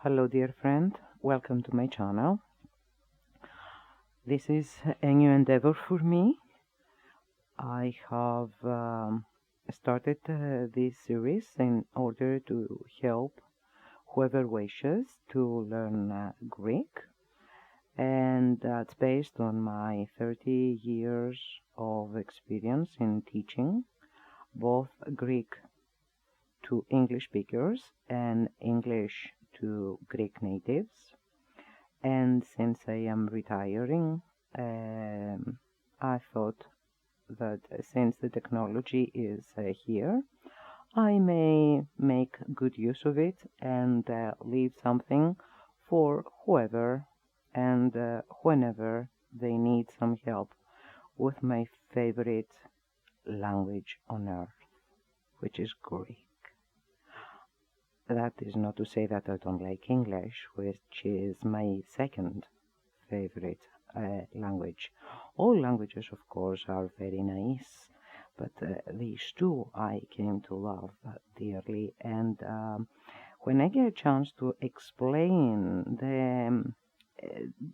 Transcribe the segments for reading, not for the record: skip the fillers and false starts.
Hello dear friend, welcome to my channel. This is a new endeavor for me. I have started this series in order to help whoever wishes to learn Greek, and that's based on my 30 years of experience in teaching both Greek to English speakers and English to Greek natives. And since I am retiring, I thought that since the technology is here, I may make good use of it and leave something for whoever and whenever they need some help with my favorite language on earth, which is Greek. That is not to say that I don't like English, which is my second favorite language. All languages, of course, are very nice, but these two I came to love dearly. And when I get a chance to explain the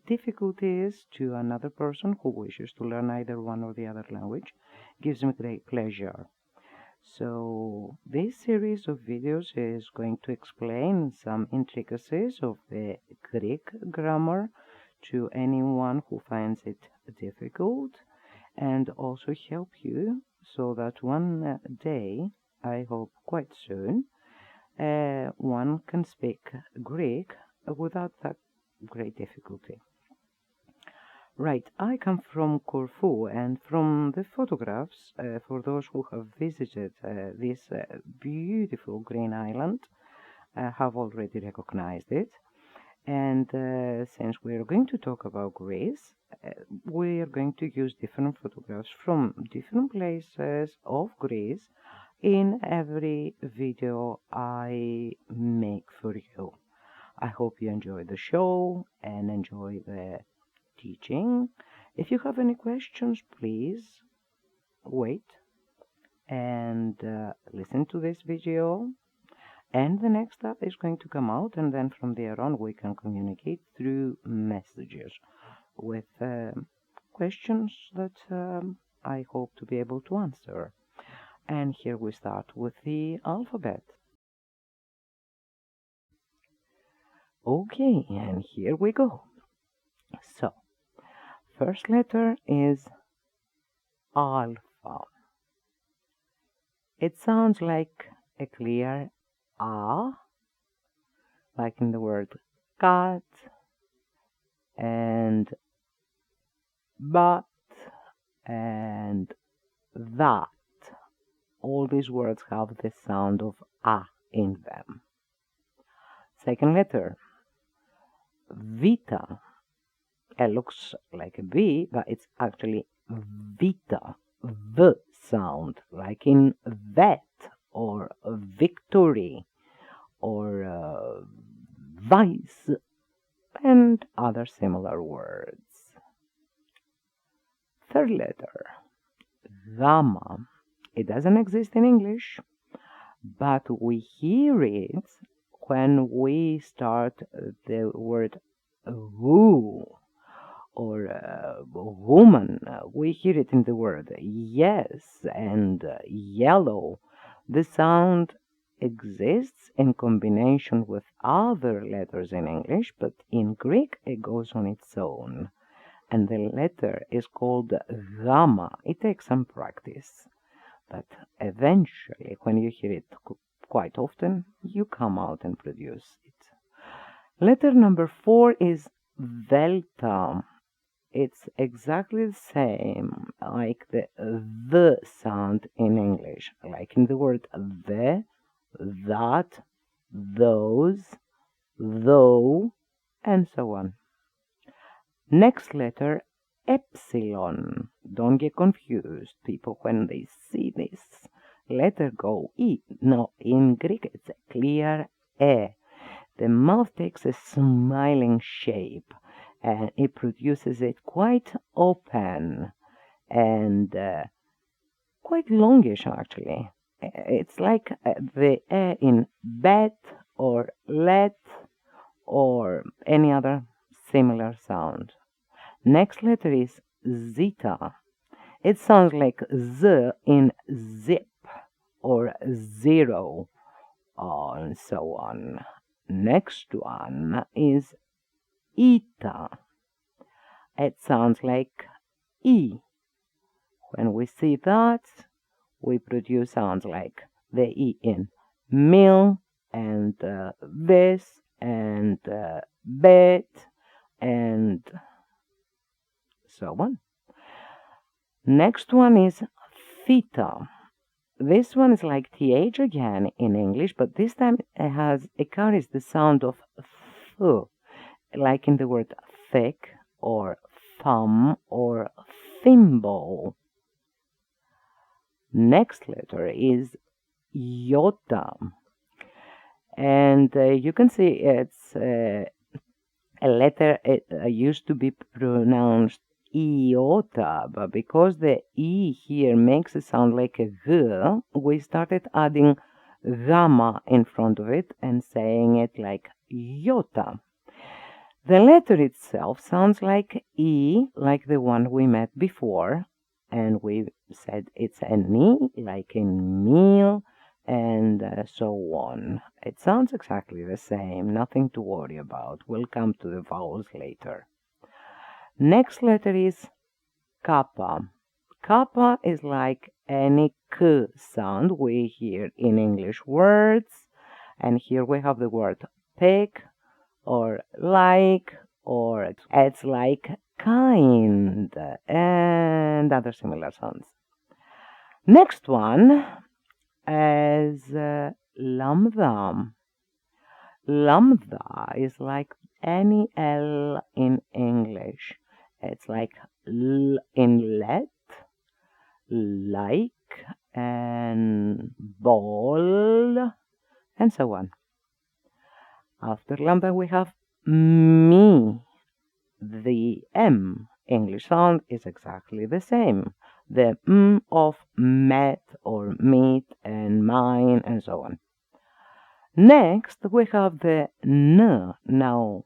difficulties to another person who wishes to learn either one or the other language, gives me great pleasure. So this series of videos is going to explain some intricacies of the Greek grammar to anyone who finds it difficult, and also help you so that one day, I hope quite soon, one can speak Greek without that great difficulty. Right, I come from Corfu, and from the photographs, for those who have visited this beautiful green island, have already recognized it. And since we are going to talk about Greece, we are going to use different photographs from different places of Greece in every video I make for you. I hope you enjoy the show and enjoy the teaching. If you have any questions, please wait and listen to this video, and the next step is going to come out, and then from there on we can communicate through messages with questions that I hope to be able to answer. And here we start with the alphabet. Okay, and here we go. So first letter is alpha. It sounds like a clear A, like in the word cat and but and that. All these words have the sound of A in them. Second letter, Vita. It looks like a B, but it's actually Vita. V sound, like in vet or victory or vice and other similar words. Third letter, Gamma. It doesn't exist in English, but we hear it when we start the word who or woman. We hear it in the word yes and yellow. The sound exists in combination with other letters in English, but in Greek it goes on its own. And the letter is called gamma. It takes some practice, but eventually, when you hear it quite often, you come out and produce it. Letter number 4 is delta. It's exactly the same like the sound in English, like in the word the, that, those, though, and so on. Next letter, epsilon. Don't get confused, people, when they see this letter go E. No, in Greek it's a clear E. The mouth takes a smiling shape, and it produces it quite open and quite longish, actually. It's like the E in bet or let or any other similar sound. Next letter is zeta. It sounds like z in zip or zero, and so on. Next one is eta. It sounds like e. When we see that, we produce sounds like the e in meal and this and bed and so on. Next one is theta. This one is like th again in English, but this time it carries the sound of th, like in the word thick or thumb or thimble. Next letter is iota, and you can see it's a letter. It used to be pronounced iota, but because the e here makes it sound like a g, we started adding gamma in front of it and saying it like iota. The letter itself sounds like e, like the one we met before, and we said it's an e, like in meal, and so on. It sounds exactly the same, nothing to worry about. We'll come to the vowels later. Next letter is kappa. Kappa is like any k sound we hear in English words, and here we have the word pick, or like, or it's like kind, and other similar sounds. Next one is lambda. Lambda is like any L in English. It's like L in let, like, and ball, and so on. After lambda we have me. The M English sound is exactly the same. The M of met or meet and mine and so on. Next we have the N. Now,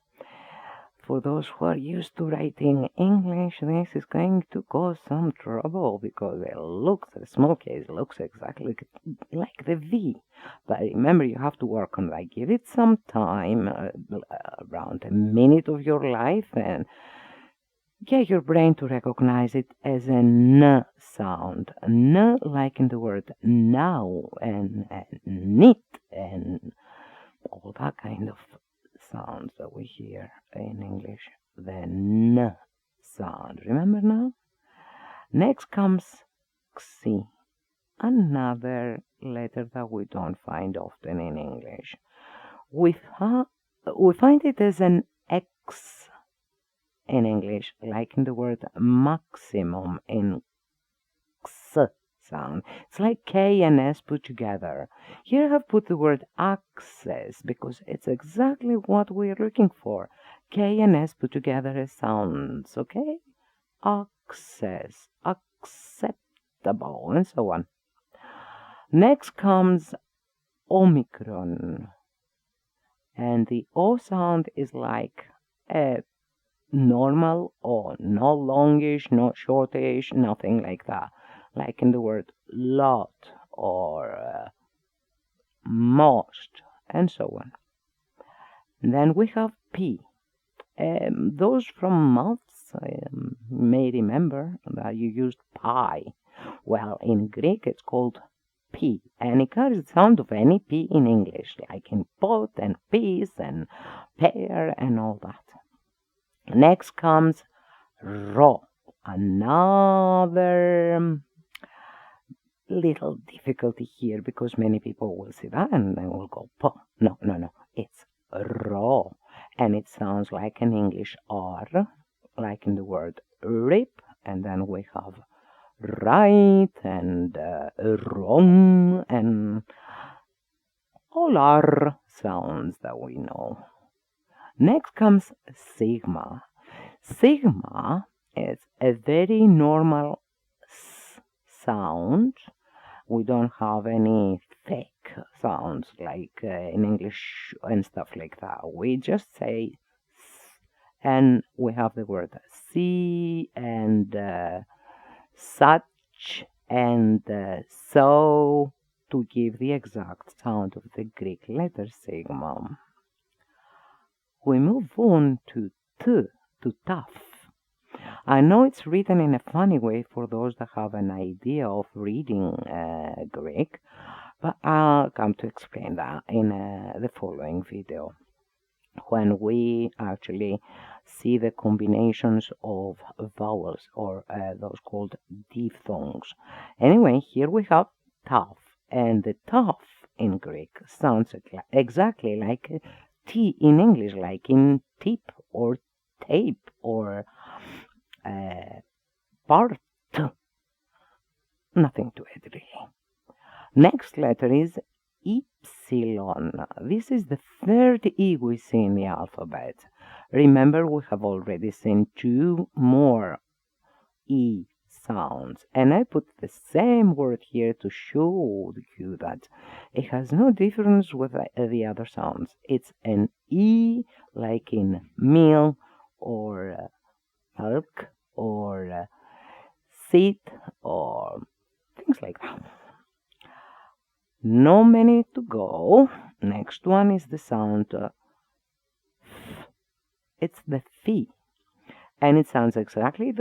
for those who are used to writing English, this is going to cause some trouble because the small case looks exactly like the V. But remember, you have to work on that. Give it some time, around a minute of your life, and get your brain to recognize it as a N sound. N, like in the word now, and knit, and all that kind of sounds that we hear in English. The N sound. Remember now? Next comes Xi, another letter that we don't find often in English. We find it as an X in English, like in the word maximum in X sound. It's like K and S put together. Here I have put the word access because it's exactly what we're looking for. K and S put together as sounds, okay? Access, acceptable, and so on. Next comes Omicron. And the O sound is like a normal O, not longish, not shortish, nothing like that. Like in the word lot or most, and so on. And then we have P. Those from maths may remember that you used pi. Well, in Greek it's called P, and it carries the sound of any P in English, like in pot and peas and pear and all that. Next comes Rho, another little difficulty here because many people will see that and they will go po. No, it's Rho, and it sounds like an English R, like in the word rip, and then we have right and wrong and all R sounds that we know. Next comes sigma. Sigma is a very normal S sound. We don't have any thick sounds, like in English and stuff like that. We just say s, and we have the word see and such and so to give the exact sound of the Greek letter sigma. We move on to tough. I know it's written in a funny way for those that have an idea of reading Greek, but I'll come to explain that in the following video, when we actually see the combinations of vowels, or those called diphthongs. Anyway, here we have tough, and the tough in Greek sounds exactly like T in English, like in tip or tape or part. Nothing to it really. Next letter is Epsilon. This is the third E we see in the alphabet. Remember, we have already seen two more E sounds, and I put the same word here to show you that it has no difference with the other sounds. It's an E, like in meal or milk or seat or things like that. No many to go. Next one is the sound f. It's the f, and it sounds exactly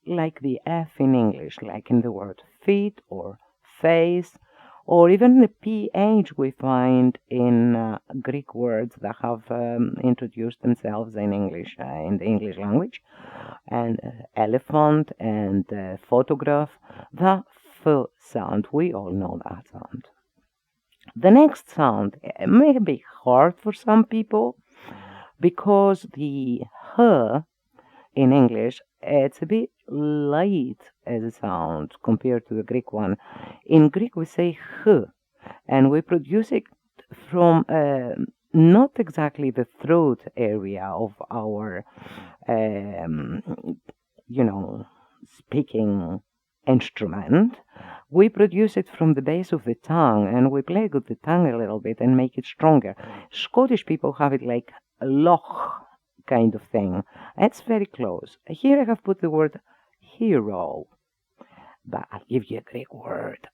like the f in English, like in the word feet or face, or even the ph we find in Greek words that have introduced themselves in English, in the English language, and elephant and photograph. The f sound, we all know that sound. The next sound may be hard for some people because the h in English, it's a bit light as a sound compared to the Greek one. In Greek we say h, and we produce it from not exactly the throat area of our speaking instrument. We produce it from the base of the tongue, and we play with the tongue a little bit and make it stronger. Scottish people have it like a loch kind of thing. It's very close. Here I have put the word hero, but I'll give you a Greek word.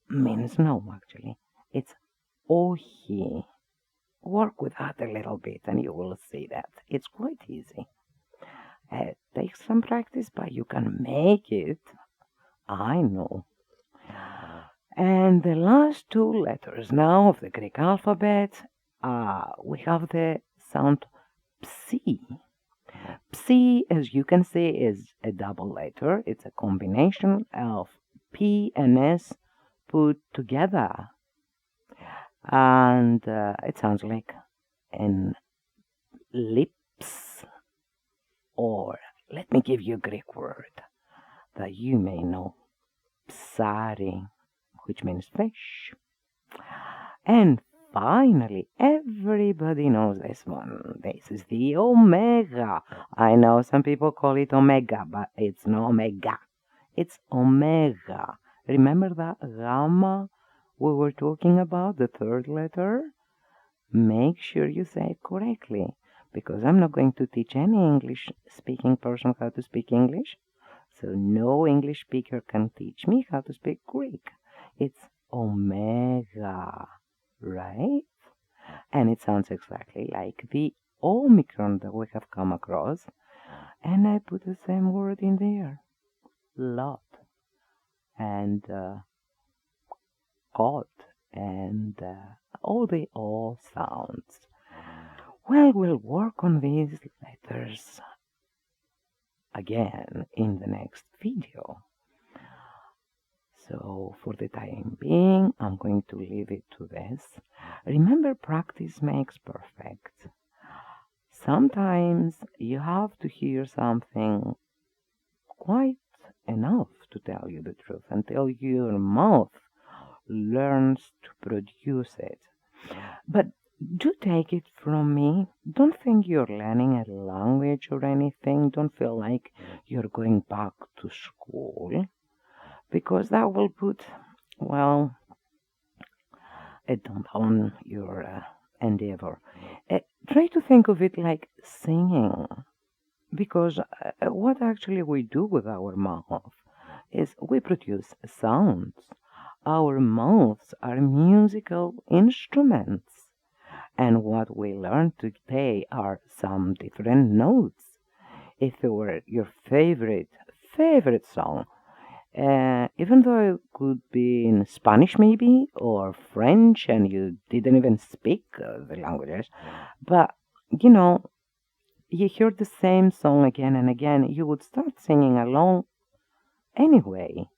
Means no, actually. It's ohi. Work with that a little bit and you will see that. It's quite easy. It takes some practice, but you can make it. I know. And the last two letters now of the Greek alphabet, we have the sound psi. Psi, as you can see, is a double letter. It's a combination of P and S put together. And it sounds like an lips, or let me give you a Greek word that you may know. Psari, which means fish. And finally, everybody knows this one. This is the omega. I know some people call it omega, but it's not omega. It's omega. Remember that gamma we were talking about, the third letter? Make sure you say it correctly, because I'm not going to teach any English-speaking person how to speak English. So no English speaker can teach me how to speak Greek. It's omega, right? And it sounds exactly like the Omicron that we have come across. And I put the same word in there. Lot. And God. And all the O sounds. Well, we'll work on these letters again in the next video. So for the time being, I'm going to leave it to this. Remember, practice makes perfect. Sometimes you have to hear something quite enough to tell you the truth until your mouth learns to produce it. But do take it from me. Don't think you're learning a language or anything. Don't feel like you're going back to school, because that will put, well, on your endeavor. Try to think of it like singing, because what actually we do with our mouth is we produce sounds. Our mouths are musical instruments, and what we learn today are some different notes. If it were your favorite song, even though it could be in Spanish maybe or French, and you didn't even speak the languages, but you know, you hear the same song again and again, you would start singing along anyway,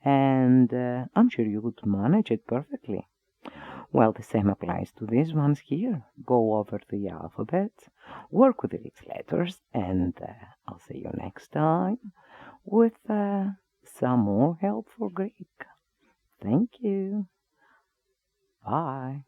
and I'm sure you would manage it perfectly. Well, the same applies to these ones here. Go over the alphabet, work with its letters, and I'll see you next time with some more helpful Greek. Thank you. Bye.